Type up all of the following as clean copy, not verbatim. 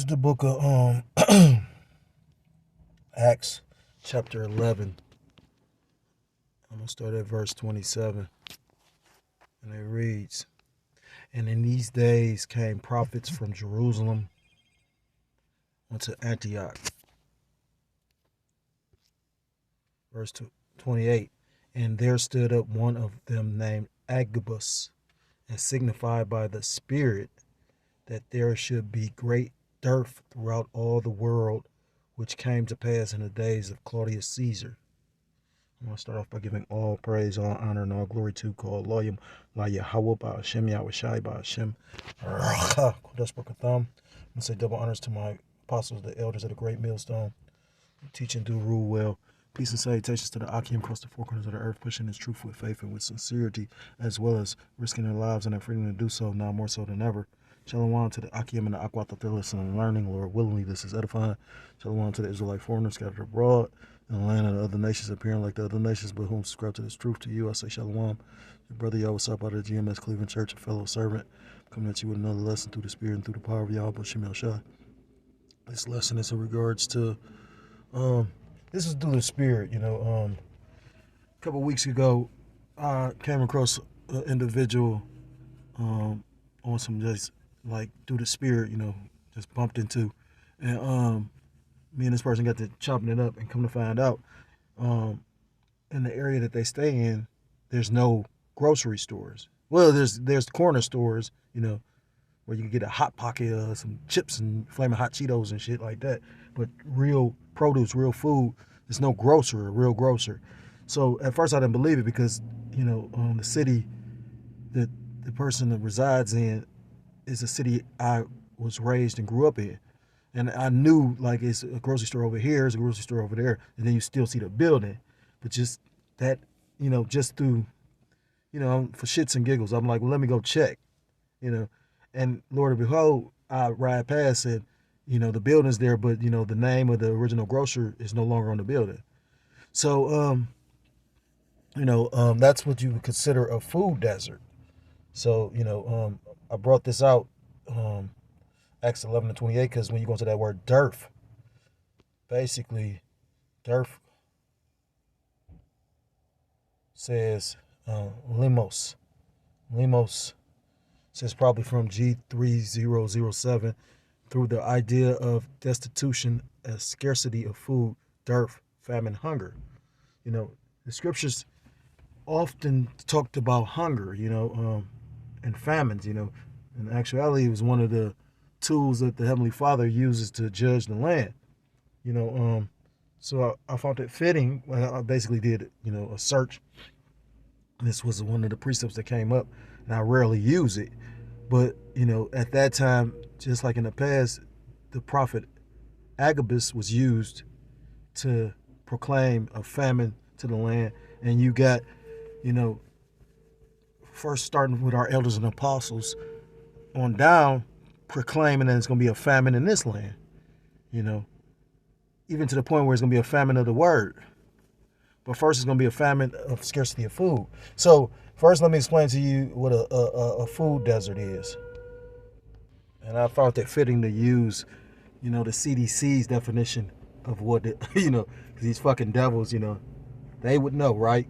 is the book of Acts, chapter 11. I'm going to start at verse 27. And it reads, "And in these days came prophets from Jerusalem unto Antioch." Verse 28. "And there stood up one of them named Agabus, and signified by the Spirit that there should be great dearth throughout all the world, which came to pass in the days of Claudius Caesar." I'm going to start off by giving all praise, all honor, and all glory to God, Loyam, La Yahweh, Ba'ashem, Yahweh Shai, Ba'ashem, Kodesh Baruch. I'm going to say double honors to my apostles, the elders of the great millstone, who teach and do rule well. Peace and salutations to the Akim across the four corners of the earth, pushing this truth with faith and with sincerity, as well as risking their lives and their freedom to do so, now more so than ever. Shalom to the Akim and the Akwat that listen and learning, Lord willingly this is edifying. Shalom to the Israelite foreigners scattered abroad in the land of the other nations, appearing like the other nations, but whom subscribe to this truth. To you I say shalom. Your brother Yahweh Sop out of the GMS Cleveland Church, a fellow servant, coming at you with another lesson through the Spirit and through the power of Yahweh Shem Shai. This lesson is in regards to this is through the Spirit. A couple weeks ago, I came across an individual on some just like through the Spirit, just bumped into, and me and this person got to chopping it up, and come to find out, in the area that they stay in, there's no grocery stores. Well, there's corner stores, where you can get a hot pocket, some chips and flaming hot Cheetos and shit like that. But real produce, real food, there's no grocer, a real grocer. So at first I didn't believe it because, the city that the person that resides in is a city I was raised and grew up in. And I knew, like, it's a grocery store over here, it's a grocery store over there, and then you still see the building. But just that, just through, for shits and giggles, I'm like, well, let me go check, And Lord and behold, I ride past and, the building's there, but, the name of the original grocer is no longer on the building. So, that's what you would consider a food desert. So, I brought this out, Acts 11 and 28, because when you go into that word dearth, basically, dearth says limos. Limos says probably from G3007, through the idea of destitution, a scarcity of food, dearth, famine, hunger. The scriptures often talked about hunger, and famines, In actuality, it was one of the tools that the Heavenly Father uses to judge the land. So I found it fitting. I basically did, a search. This was one of the precepts that came up, and I rarely use it. But, at that time, just like in the past, the prophet Agabus was used to proclaim a famine to the land. And you got, first starting with our elders and apostles on down, proclaiming that it's going to be a famine in this land, even to the point where it's going to be a famine of the word. But first, it's going to be a famine of scarcity of food. So first, let me explain to you what a food desert is. And I found it fitting to use, the CDC's definition of what, because these fucking devils, they would know, right?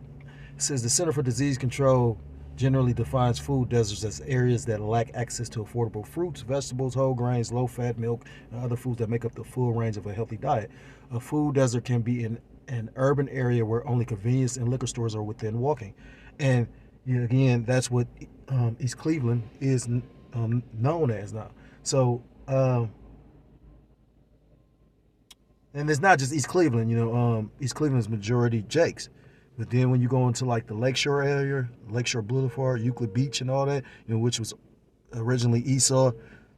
It says the Center for Disease Control generally defines food deserts as areas that lack access to affordable fruits, vegetables, whole grains, low-fat milk, and other foods that make up the full range of a healthy diet. A food desert can be in an urban area where only convenience and liquor stores are within walking. And, again, that's what East Cleveland is known as now. So, and it's not just East Cleveland, East Cleveland is majority Jakes. But then when you go into like the Lakeshore area, Lakeshore Boulevard, Euclid Beach and all that, which was originally Esau.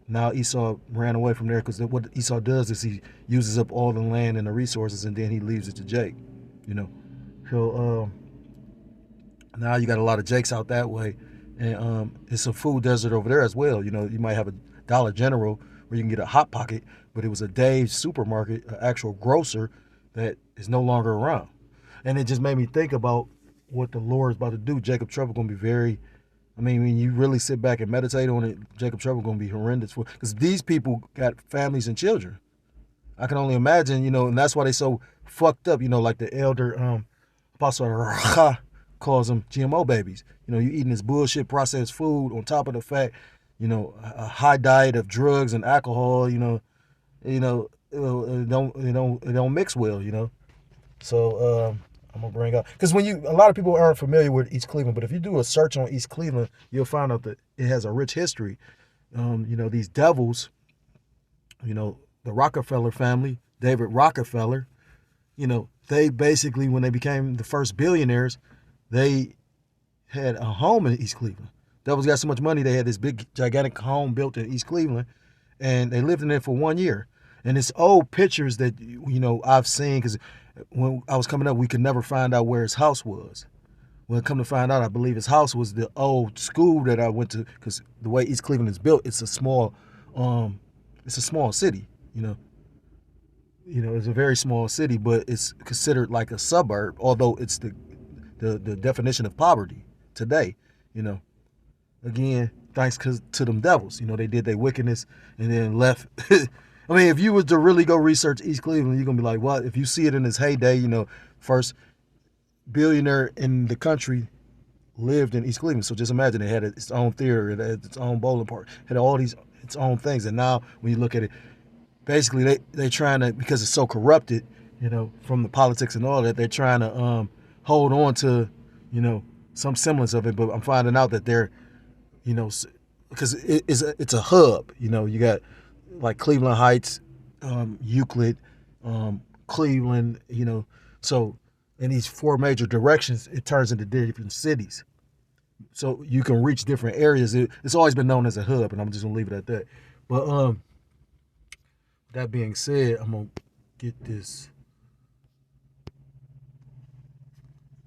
Now Esau ran away from there because what Esau does is he uses up all the land and the resources, and then he leaves it to Jake, So now you got a lot of Jakes out that way. And it's a food desert over there as well. You might have a Dollar General where you can get a Hot Pocket, but it was a Dave's supermarket, an actual grocer that is no longer around. And it just made me think about what the Lord is about to do. Jacob Trevor going to be very I mean, when you really sit back and meditate on it, Jacob Trouble going to be horrendous for, because these people got families and children. I can only imagine, and that's why they so fucked up. Like the elder Apostle Racha calls them GMO babies. You eating this bullshit processed food on top of the fact, a high diet of drugs and alcohol. It don't mix well. So I'm gonna bring up, because a lot of people aren't familiar with East Cleveland, but if you do a search on East Cleveland, you'll find out that it has a rich history. These devils, the Rockefeller family, David Rockefeller, they basically, when they became the first billionaires, they had a home in East Cleveland. Devils got so much money, they had this big, gigantic home built in East Cleveland, and they lived in it for 1 year. And it's old pictures that, I've seen, because when I was coming up, we could never find out where his house was. When I come to find out, I believe his house was the old school that I went to, because the way East Cleveland is built, it's a small city. It's a very small city, but it's considered like a suburb, although it's the definition of poverty today. Again, thanks to them devils. They did their wickedness and then left. I mean, if you was to really go research East Cleveland, you're gonna be like, what? If you see it in its heyday, first billionaire in the country lived in East Cleveland. So just imagine, it had its own theater, it had its own bowling park, it had all these its own things. And now when you look at it, basically they trying to, because it's so corrupted, from the politics and all that, they're trying to hold on to, some semblance of it. But I'm finding out that they're, because it's a hub. You got like Cleveland Heights, Euclid, Cleveland. So in these four major directions, it turns into different cities. So you can reach different areas. It's always been known as a hub, and I'm just gonna leave it at that. But that being said, I'm gonna get this.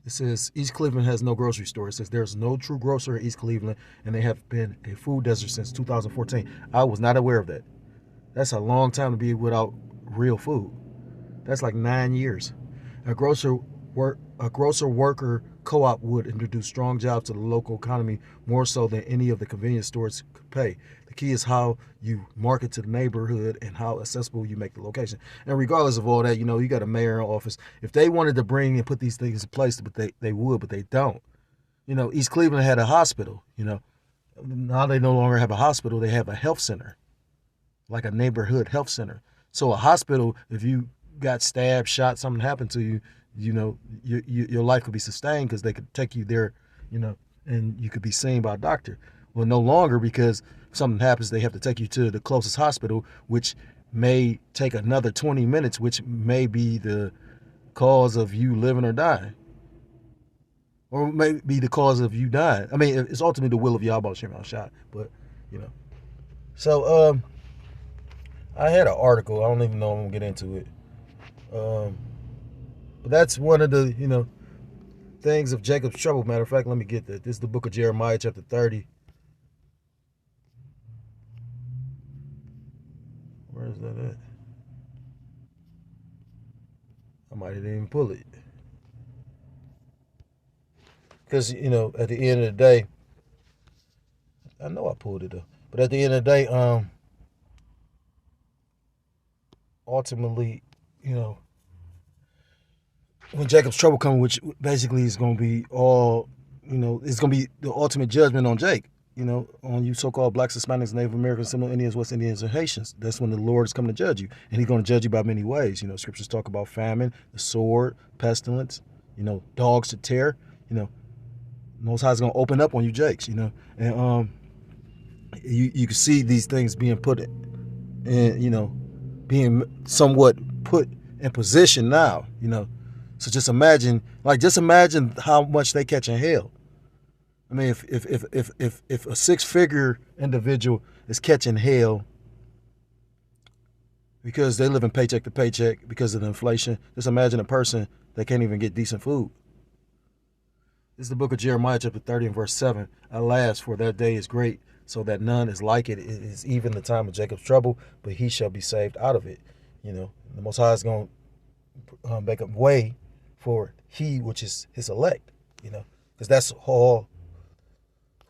It says East Cleveland has no grocery store. It says there's no true grocer in East Cleveland, and they have been a food desert since 2014. I was not aware of that. That's a long time to be without real food. That's like 9 years. A grocer worker co-op would introduce strong jobs to the local economy, more so than any of the convenience stores could pay. The key is how you market to the neighborhood and how accessible you make the location. And regardless of all that, you got a mayor in office. If they wanted to bring and put these things in place, but they would, but they don't. East Cleveland had a hospital. Now they no longer have a hospital. They have a health center, like a neighborhood health center. So a hospital, if you got stabbed, shot, something happened to you, your life could be sustained, because they could take you there, and you could be seen by a doctor. Well, no longer, because if something happens, they have to take you to the closest hospital, which may take another 20 minutes, which may be the cause of you living or dying. Or may be the cause of you dying. I mean, it's ultimately the will of Yahweh Shem shot, but, So, I had an article. I don't even know if I'm going to get into it. But that's one of the, things of Jacob's trouble. Matter of fact, let me get that. This is the book of Jeremiah, chapter 30. Where is that at? I might have didn't even pull it. Because, at the end of the day, I know I pulled it up. But at the end of the day, ultimately, when Jacob's trouble comes, which basically is going to be all, it's going to be the ultimate judgment on Jake, on you so-called blacks, Hispanics, Native Americans, Seminole Indians, West Indians, and Haitians. That's when the Lord is coming to judge you. And he's going to judge you by many ways. Scriptures talk about famine, the sword, pestilence, dogs to tear, Most High's going to open up on you Jakes, and you can see these things being put in, being somewhat put in position now, So just imagine how much they catch in hell. I mean, if a six-figure individual is catching hell because they live in paycheck to paycheck because of the inflation, just imagine a person that can't even get decent food. This is the book of Jeremiah, chapter 30 and verse 7. Alas, for that day is great, so that none is like it. It is even the time of Jacob's trouble, but he shall be saved out of it. The Most High is going to make a way for he which is his elect, because that's all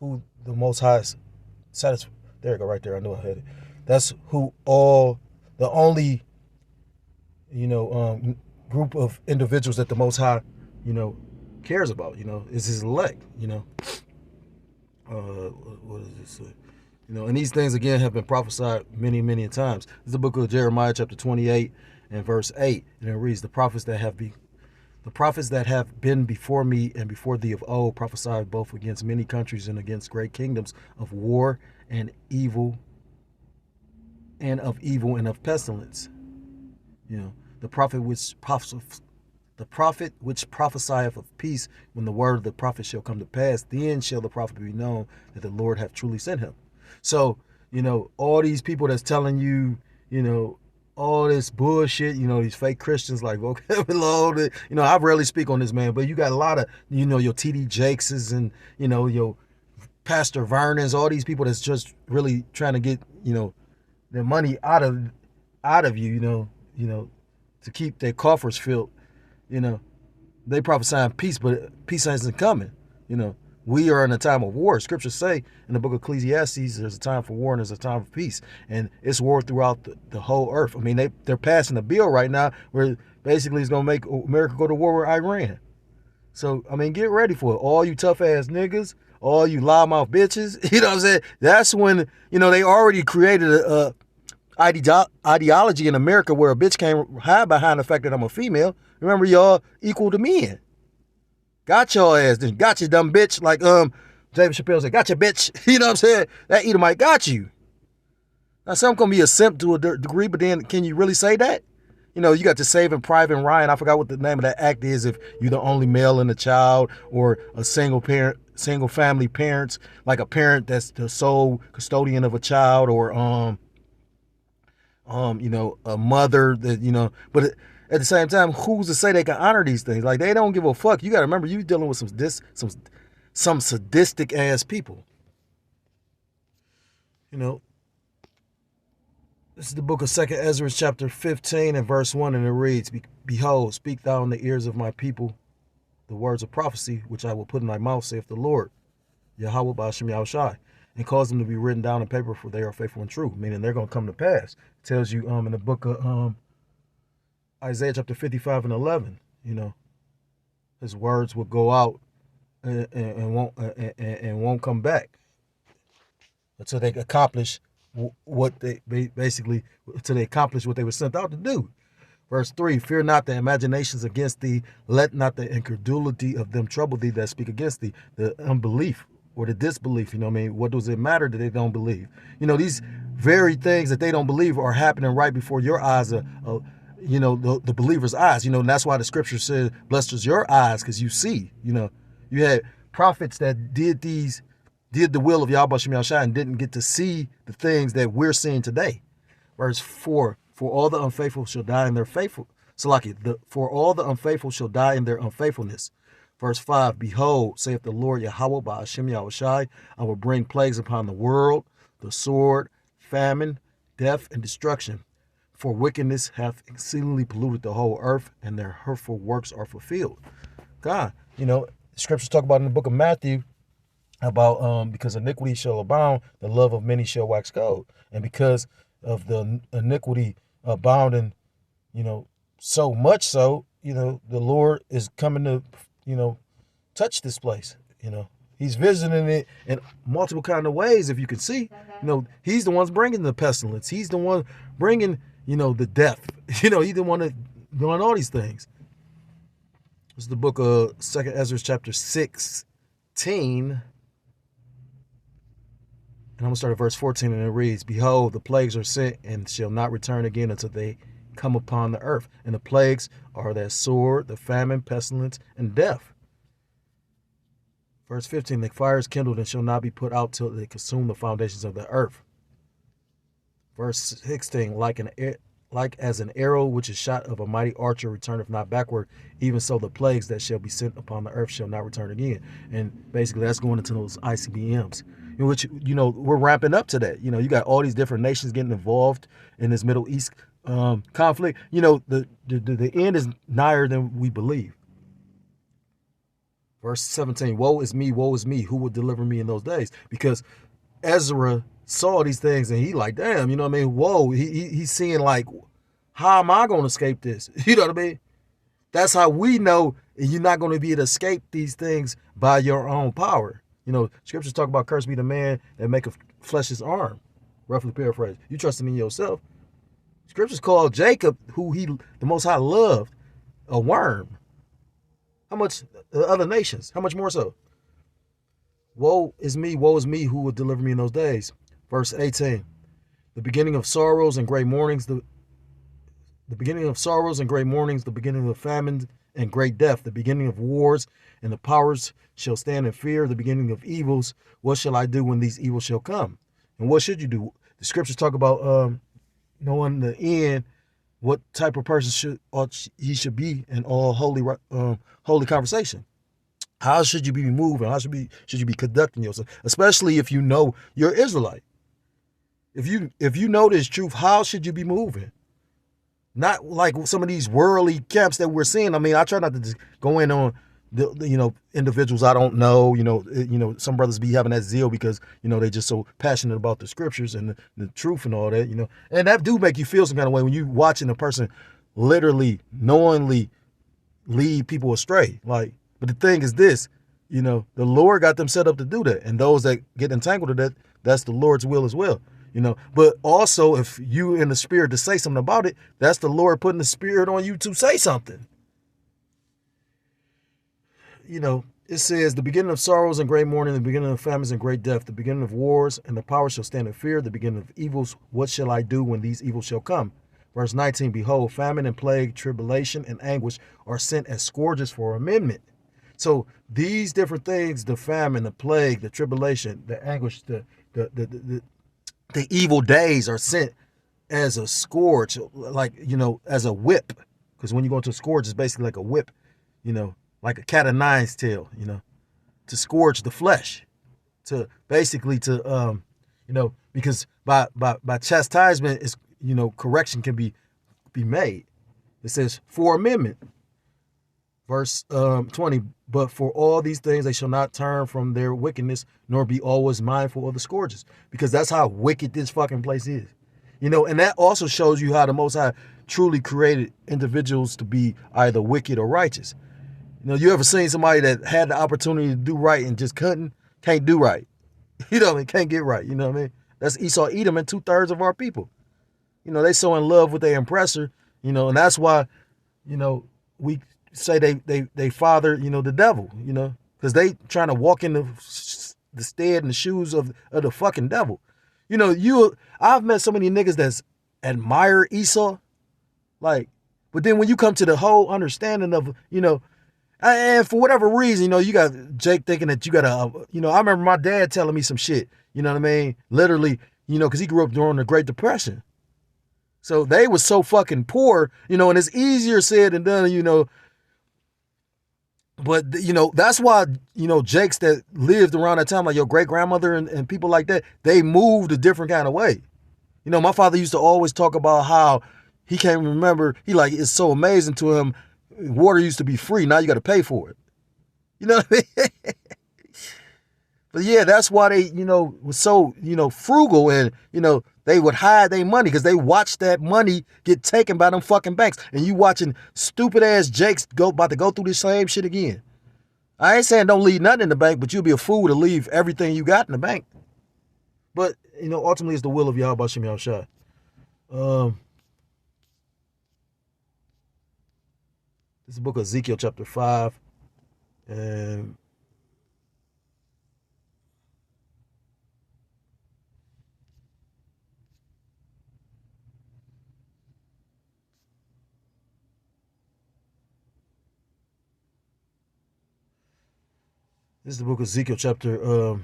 who the Most High there you go, right there. I know I had it. That's who all the only group of individuals that the Most High, cares about. Is His elect. What does this say? And these things again have been prophesied many, many times. This is the book of Jeremiah, chapter 28, and verse 8, and it reads, the prophets that have been before me and before thee of old prophesied both against many countries and against great kingdoms of war and evil and of pestilence. The prophet which prophesieth of peace, when the word of the prophet shall come to pass, then shall the prophet be known that the Lord hath truly sent him. So, all these people that's telling you, all this bullshit, these fake Christians like vocabulary, I rarely speak on this, man, but you got a lot of, your TD Jakeses and, your Pastor Vernon's, all these people that's just really trying to get, their money out of you, to keep their coffers filled. They prophesying peace, but peace isn't coming. We are in a time of war. Scriptures say in the book of Ecclesiastes, there's a time for war and there's a time for peace. And it's war throughout the whole earth. I mean, they're passing a bill right now where basically it's going to make America go to war with Iran. So, I mean, get ready for it. All you tough-ass niggas, all you loudmouth bitches, you know what I'm saying? That's when, they already created a ideology in America where a bitch can't hide behind the fact that I'm a female. Remember, y'all equal to men. Got your ass, then got you, dumb bitch. Like David Chappelle said, got your bitch. You know what I'm saying? That Edomite got you. Now, some gonna be a simp to a degree, but then can you really say that? You got to Saving Private Ryan. I forgot what the name of that act is. If you're the only male in the child, or a single family parents, like a parent that's the sole custodian of a child, or a mother that but at the same time, who's to say they can honor these things? Like, they don't give a fuck. You got to remember, you dealing with some sadistic ass people. This is the book of 2nd Ezra, chapter 15 and verse 1, and it reads, behold, speak thou in the ears of my people the words of prophecy, which I will put in thy mouth, saith the Lord, Yahweh Ba'ashem Yahushai, and cause them to be written down in paper, for they are faithful and true, meaning they're going to come to pass. It tells you in the book of Isaiah chapter 55 and 11, his words will go out and won't come back until they accomplish what they were sent out to do. Verse 3, fear not the imaginations against thee, let not the incredulity of them trouble thee that speak against thee. The unbelief or the disbelief, what does it matter that they don't believe? These very things that they don't believe are happening right before your eyes, the believer's eyes, and that's why the scripture says, blessed is your eyes, because you see. You had prophets that did the will of Yahweh Shem Yahushua and didn't get to see the things that we're seeing today. Verse 4, for all the unfaithful shall die in their for all the unfaithful shall die in their unfaithfulness. Verse 5, behold, saith the Lord Yahweh Ba'ashem Yahushai, I will bring plagues upon the world, the sword, famine, death, and destruction. For wickedness hath exceedingly polluted the whole earth, and their hurtful works are fulfilled. God, scriptures talk about in the book of Matthew about because iniquity shall abound, the love of many shall wax cold. And because of the iniquity abounding, so much so, the Lord is coming to, touch this place. He's visiting it in multiple kind of ways, if you can see. He's the one bringing the pestilence. He's the one bringing, the death. He's the one that doing all these things. This is the book of 2nd Ezra, chapter 16. And I'm going to start at verse 14, and it reads, behold, the plagues are sent and shall not return again until they come upon the earth. And the plagues are that sword, the famine, pestilence, and death. Verse 15, the fire is kindled and shall not be put out till they consume the foundations of the earth. Verse 16, like as an arrow which is shot of a mighty archer returneth not backward, even so the plagues that shall be sent upon the earth shall not return again. And basically that's going into those ICBMs, in which, we're ramping up to that. You got all these different nations getting involved in this Middle East conflict. The end is nigher than we believe. Verse 17, woe is me, who will deliver me in those days? Because Ezra saw these things and he like, damn, you know what I mean? Whoa, he's seeing like, how am I going to escape this? You know what I mean? That's how we know you're not going to be able to escape these things by your own power. You know, scriptures talk about cursed be the man that maketh flesh his arm. Roughly paraphrase. You trusting in yourself. Scriptures call Jacob, who the Most High loved, a worm. How much other nations? How much more so? Woe is me, who will deliver me in those days? Verse 18. The beginning of sorrows and great mournings, the beginning of sorrows and great mournings, the beginning of famine and great death, the beginning of wars, and the powers shall stand in fear, the beginning of evils. What shall I do when these evils shall come? And what should you do? The scriptures talk about knowing the end, what type of person he should be in all holy conversation. How should you be moving? How should you be conducting yourself? Especially if you know you're Israelite. If you know this truth, how should you be moving? Not like some of these worldly camps that we're seeing. I mean, I try not to just go in on the individuals I don't know. Some brothers be having that zeal because they just so passionate about the scriptures and the truth and all that. And that do make you feel some kind of way when you watching a person literally knowingly lead people astray. Like, but the thing is this, the Lord got them set up to do that, and those that get entangled with that, that's the Lord's will as well. But also if you in the spirit to say something about it, that's the Lord putting the spirit on you to say something. It says the beginning of sorrows and great mourning, the beginning of famines and great death, the beginning of wars, and the power shall stand in fear, the beginning of evils. What shall I do when these evils shall come? Verse 19, behold, famine and plague, tribulation and anguish are sent as scourges for amendment. So these different things, the famine, the plague, the tribulation, the anguish, the evil days are sent as a scourge, like, as a whip. Because when you go into a scourge, it's basically like a whip, like a cat of nine's tail, to scourge the flesh, to basically because by chastisement is, correction can be made. It says for amendment. Verse 20, but for all these things they shall not turn from their wickedness, nor be always mindful of the scourges. Because that's how wicked this fucking place is. And that also shows you how the Most High truly created individuals to be either wicked or righteous. You ever seen somebody that had the opportunity to do right and just can't do right? Can't get right. You know what I mean? That's Esau, Edom, and 2/3 of our people. They so in love with their oppressor, and that's why, we say they father, the devil, because they trying to walk in the stead and the shoes of the fucking devil. I've met so many niggas that's admire Esau, like, but then when you come to the whole understanding of, and for whatever reason, you got Jake thinking that you got to, I remember my dad telling me some shit, you know what I mean? Literally, because he grew up during the Great Depression. So they was so fucking poor, and it's easier said than done, But, that's why, Jakes that lived around that time, like your great grandmother and people like that, they moved a different kind of way. My father used to always talk about how he can't remember. He like, it's so amazing to him. Water used to be free. Now you got to pay for it. You know what I mean? But yeah, that's why they, was so, frugal, and, they would hide their money because they watched that money get taken by them fucking banks. And you watching stupid ass Jakes about to go through the same shit again. I ain't saying don't leave nothing in the bank, but you'll be a fool to leave everything you got in the bank. But, ultimately it's the will of Yahweh Shem Yahushua. This is the book of Ezekiel chapter 5. And this is the book of Ezekiel chapter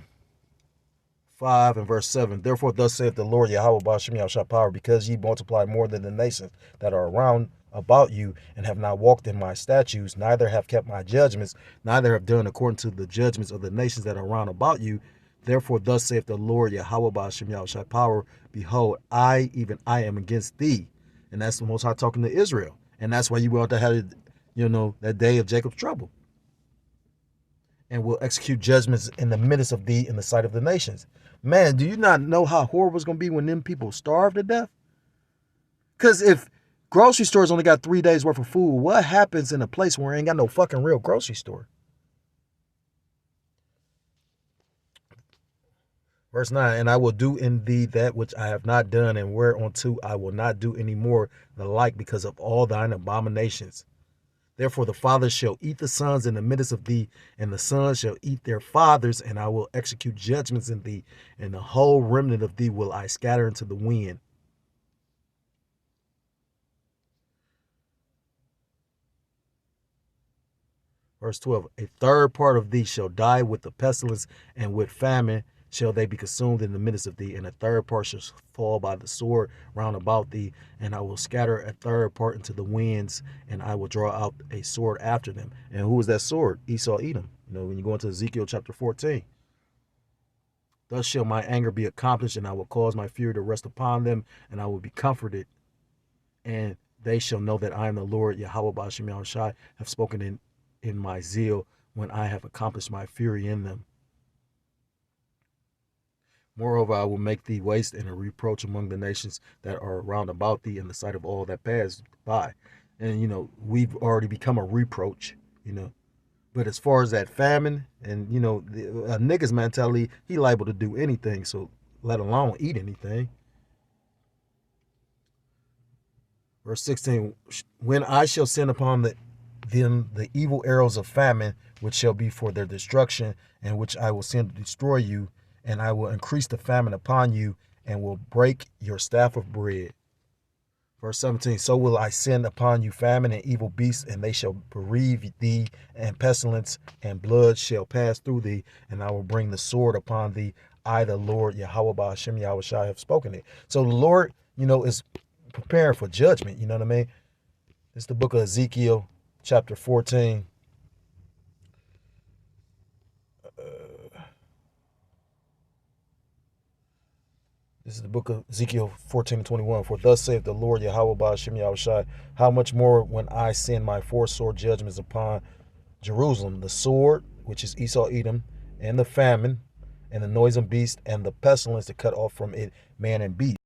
5 and verse 7. Therefore, thus saith the Lord Yahweh Ba'ashem Yahushua power, because ye multiply more than the nations that are around about you, and have not walked in my statutes, neither have kept my judgments, neither have done according to the judgments of the nations that are around about you. Therefore, thus saith the Lord Yahweh Ba'ashem Yahushua power, behold, I, even I, am against thee. And that's the Most High talking to Israel. And that's why you want to have, that day of Jacob's trouble. and will execute judgments in the midst of thee in the sight of the nations. Man, do you not know how horrible it's going to be when them people starve to death? Because if grocery stores only got 3 days worth of food, what happens in a place where ain't got no fucking real grocery store? Verse 9, and I will do in thee that which I have not done, and whereunto I will not do any more the like, because of all thine abominations. Therefore the fathers shall eat the sons in the midst of thee, and the sons shall eat their fathers, and I will execute judgments in thee, and the whole remnant of thee will I scatter into the wind. Verse 12, a third part of thee shall die with the pestilence, and with famine shall they be consumed in the midst of thee, and a third part shall fall by the sword round about thee, and I will scatter a third part into the winds, and I will draw out a sword after them. And who is that sword? Esau, Edom. When you go into Ezekiel chapter 14. Thus shall my anger be accomplished, and I will cause my fury to rest upon them, and I will be comforted, and they shall know that I am the Lord, Yahweh Ba'ashem Yahushai, have spoken in my zeal, when I have accomplished my fury in them. Moreover, I will make thee waste and a reproach among the nations that are round about thee, in the sight of all that pass by. And, we've already become a reproach. But as far as that famine and, a nigga's mentality, he liable to do anything, so let alone eat anything. Verse 16, when I shall send upon them the evil arrows of famine, which shall be for their destruction, and which I will send to destroy you, and I will increase the famine upon you, and will break your staff of bread. Verse 17, so will I send upon you famine and evil beasts, and they shall bereave thee, and pestilence and blood shall pass through thee, and I will bring the sword upon thee. I, the Lord, Yahweh Ba'ashem Yahushai, have spoken it. So the Lord, is preparing for judgment. You know what I mean? It's the book of Ezekiel, chapter 14. This is the book of Ezekiel 14:21. For thus saith the Lord Yahweh Ba'ashem Yahushai, how much more when I send my four sword judgments upon Jerusalem, the sword, which is Esau Edom, and the famine, and the noisome beast, and the pestilence to cut off from it man and beast.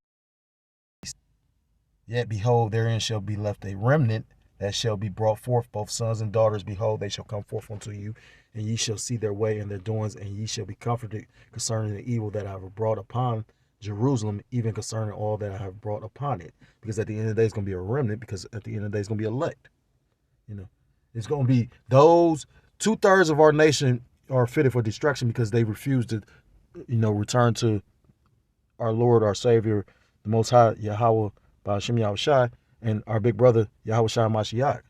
Yet behold, therein shall be left a remnant that shall be brought forth, both sons and daughters. Behold, they shall come forth unto you, and ye shall see their way and their doings, and ye shall be comforted concerning the evil that I have brought upon Jerusalem, even concerning all that I have brought upon it. Because at the end of the day, it's going to be a remnant, because at the end of the day, it's going to be elect. It's going to be those 2/3 of our nation are fitted for destruction because they refuse to, return to our Lord, our Savior, the Most High, Yahweh, Ba'ashem Yahushai, and our big brother, Yahweh Shai Mashiach.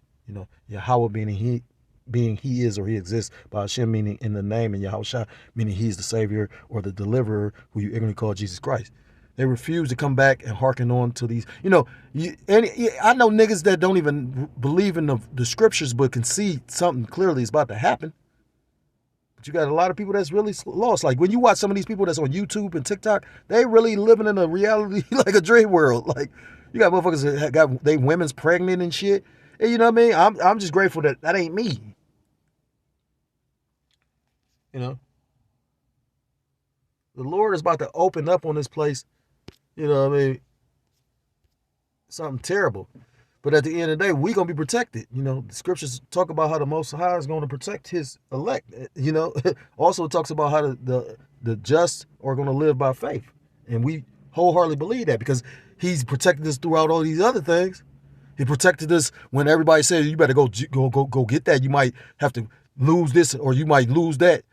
Yahweh being he is or he exists, Ba'ashem meaning in the name, and Yahushua meaning he is the Savior or the deliverer, who you ignorantly call Jesus Christ. They refuse to come back and hearken on to these. I know niggas that don't even believe in the scriptures but can see something clearly is about to happen. But you got a lot of people that's really lost. Like when you watch some of these people that's on YouTube and TikTok, they really living in a reality like a dream world. Like you got motherfuckers that got they women's pregnant and shit. And you know what I mean? I'm just grateful that ain't me. The Lord is about to open up on this place. Something terrible. But at the end of the day, we're going to be protected. The scriptures talk about how the Most High is going to protect his elect. Also it talks about how the just are going to live by faith. And we wholeheartedly believe that because he's protected us throughout all these other things. He protected us when everybody said, you better go get that. You might have to lose this or you might lose that.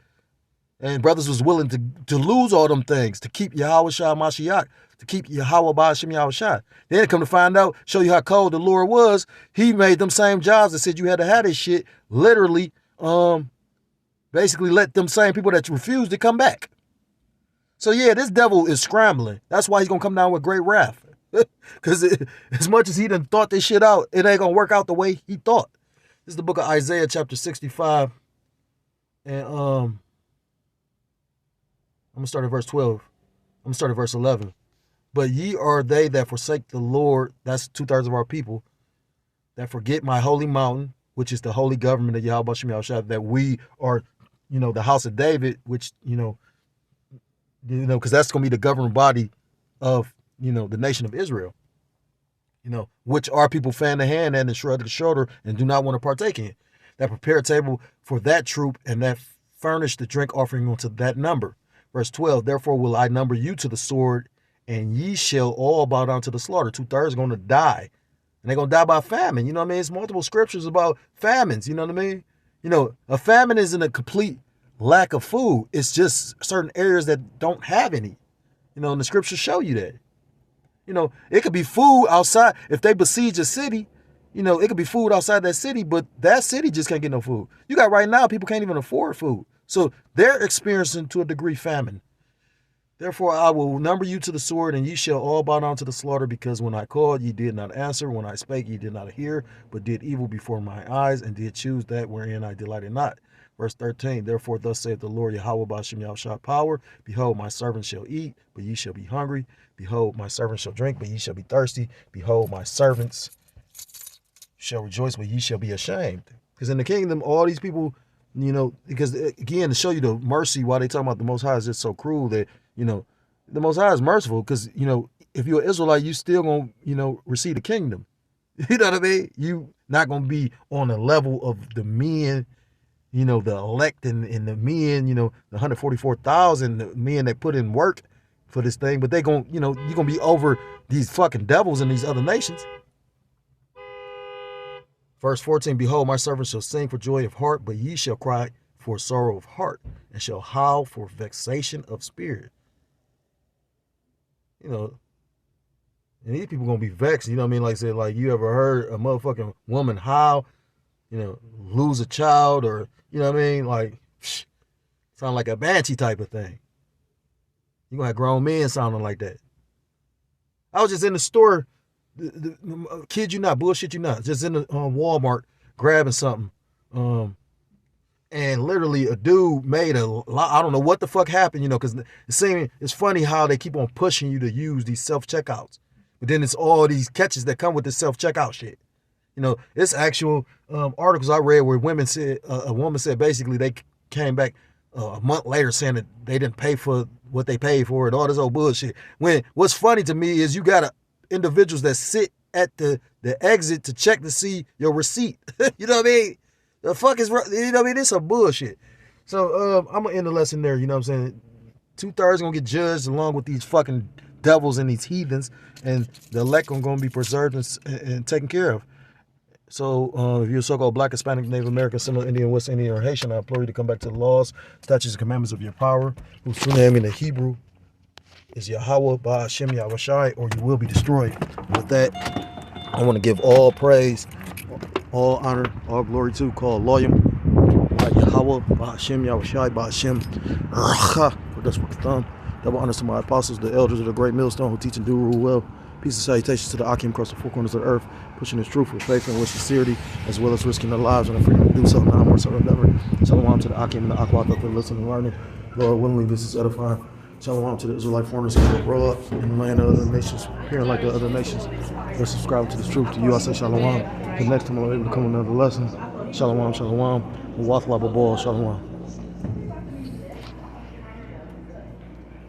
And brothers was willing to lose all them things to keep Yahweh Shai Mashiach, to keep Yahweh Ba'ashem Yahushai. Then come to find out, show you how cold the Lord was, he made them same jobs that said you had to have this shit, literally, basically let them same people that refused to come back. So yeah, this devil is scrambling. That's why he's going to come down with great wrath. Because as much as he done thought this shit out, it ain't going to work out the way he thought. This is the book of Isaiah chapter 65. And I'm going to start at verse 12. I'm going to start at verse 11. But ye are they that forsake the Lord, that's 2/3 of our people, that forget my holy mountain, which is the holy government of Yahweh Shem Yahushua, that we are the house of David, which, because that's going to be the governing body of, the nation of Israel, which our people fan the hand and shrug the shoulder and do not want to partake in. That prepare a table for that troop and that furnish the drink offering unto that number. Verse 12, therefore will I number you to the sword, and ye shall all bow down to the slaughter. 2/3 are going to die. And they're going to die by famine. You know what I mean? It's multiple scriptures about famines. You know what I mean? A famine isn't a complete lack of food. It's just certain areas that don't have any. And the scriptures show you that. It could be food outside. If they besiege a city, it could be food outside that city, but that city just can't get no food. You got right now, people can't even afford food. So they're experiencing, to a degree, famine. Therefore, I will number you to the sword, and ye shall all bow down to the slaughter, because when I called, ye did not answer. When I spake, ye did not hear, but did evil before my eyes, and did choose that wherein I delighted not. Verse 13, therefore, thus saith the Lord Yahweh Ba'ashem Yahushua power, behold, my servant shall eat, but ye shall be hungry. Behold, my servants shall drink, but ye shall be thirsty. Behold, my servants shall rejoice, but ye shall be ashamed. Because in the kingdom, all these people, because again, to show you the mercy, why they talking about the Most High is just so cruel that, the Most High is merciful, because, if you're an Israelite, you still going to, receive the kingdom. You know what I mean? You not going to be on the level of the men, the elect and the men, the 144,000 the men that put in work for this thing, but they going, you're going to be over these fucking devils in these other nations. Verse 14, behold, my servants shall sing for joy of heart, but ye shall cry for sorrow of heart, and shall howl for vexation of spirit. And these people going to be vexed, Like I said, like, you ever heard a motherfucking woman howl, lose a child, or, like, sound like a banshee type of thing. You're going to have grown men sounding like that. I was just in the store, kid you not, bullshit you not, just in the Walmart grabbing something. And literally a dude made I don't know what the fuck happened, because it's funny how they keep on pushing you to use these self-checkouts. But then it's all these catches that come with the self-checkout shit. It's actual articles I read where women said, a woman said basically they came back a month later saying that they didn't pay for what they paid for and all this old bullshit. When what's funny to me is you got individuals that sit at the exit to check to see your receipt. You know what I mean? The fuck is, This some bullshit. So I'm going to end the lesson there, you know what I'm saying? 2/3 going to get judged along with these fucking devils and these heathens, and the elect are going to be preserved and taken care of. So if you're so-called Black, Hispanic, Native American, Seminole Indian, West Indian, or Haitian, I implore you to come back to the laws, statutes, and commandments of your power, whose true name in the Hebrew is Yahweh Ba'ashem Yahushai, or you will be destroyed. With that, I want to give all praise, all honor, all glory to call Loyam, Yahweh Ba'ashem Yahushai Ba'ashem Racha, for that's what the thumb. Double honors to my apostles, the elders of the great millstone who teach and do rule well. Peace and salutations to the Akim across the four corners of the earth, pushing his truth with faith and with sincerity, as well as risking their lives and the freedom to do so now more so than ever. Shalom to the Akim and the Aquat that they listen and learning. Lord, willingly this is edifying. Shalom to the Israelite foreigners who will grow up in the land of other nations, appearing like the other nations. They're subscribing to this truth. To you, I say shalom. The next time I'm able to come another lesson. Shalom, shalom. Wath Wabba Shalom.